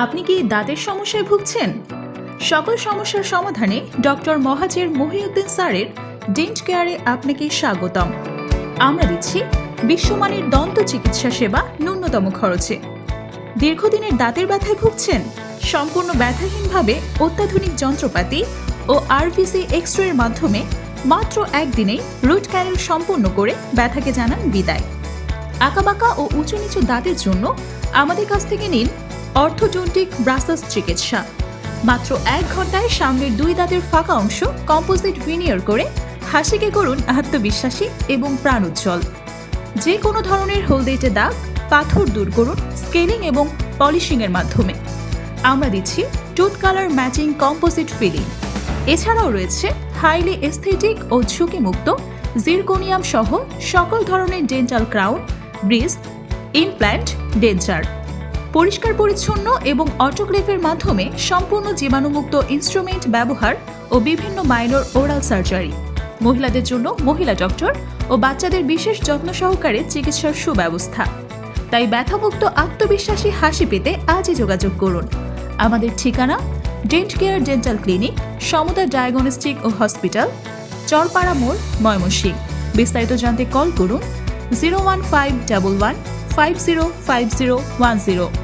আপনি কি দাঁতের সমস্যায় ভুগছেন? সকল সমস্যার সমাধানে ডক্টর মহাজের মহিউদ্দিন স্যারের ডেন্ট কেয়ারে আপনাকে স্বাগতম। আমরা দিচ্ছি বিশ্বমানের দন্ত চিকিৎসা সেবা ন্যূনতম খরচে। দীর্ঘদিনের দাঁতের ব্যথায় ভুগছেন? সম্পূর্ণ ব্যথাহীনভাবে অত্যাধুনিক যন্ত্রপাতি ও আরভিসি এক্স-রের মাধ্যমে মাত্র একদিনেই রুট ক্যানেল সম্পূর্ণ করে ব্যথাকে জানান বিদায়। আঁকাবাঁকা ও উঁচু নিচু দাঁতের জন্য আমাদের কাছ থেকে নিন অর্থোডন্টিক ব্রাসাস চিকিৎসা। মাত্র 1 ঘন্টায় সামনের 2 দাঁতের ফাঁকা অংশ কম্পোজিট ভিনিয়ার করে হাসিকে করুন আত্মবিশ্বাসী এবং প্রাণোজ্জ্বল। যে কোনো ধরনের হলদেটে দাগ, পাথর দূর করুন স্কেলিং এবং পলিশিংয়ের মাধ্যমে। আমরা দিচ্ছি tooth colour matching composite feeling. এছাড়াও রয়েছে হাইলি এস্থেটিক ও ঝুঁকিমুক্ত জিরকোনিয়াম সহ সকল ধরনের dental crown, bridge, implant, denture. পরিষ্কার পরিচ্ছন্ন এবং অটোক্লেভের মাধ্যমে সম্পূর্ণ জীবাণুমুক্ত ইনস্ট্রুমেন্ট ব্যবহার ও বিভিন্ন মাইনর ওরাল সার্জারি। মহিলাদের জন্য মহিলা ডক্টর ও বাচ্চাদের বিশেষ যত্ন সহকারে চিকিৎসার সুব্যবস্থা। তাই ব্যথামুক্ত আত্মবিশ্বাসী হাসি পেতে আজই যোগাযোগ করুন। আমাদের ঠিকানা ডেন্ট কেয়ার ডেন্টাল ক্লিনিক, সমতা ডায়াগনস্টিক ও হসপিটাল, চরপাড়া মোড়, ময়মনসিংহ। বিস্তারিত জানতে কল করুন 01511 505010।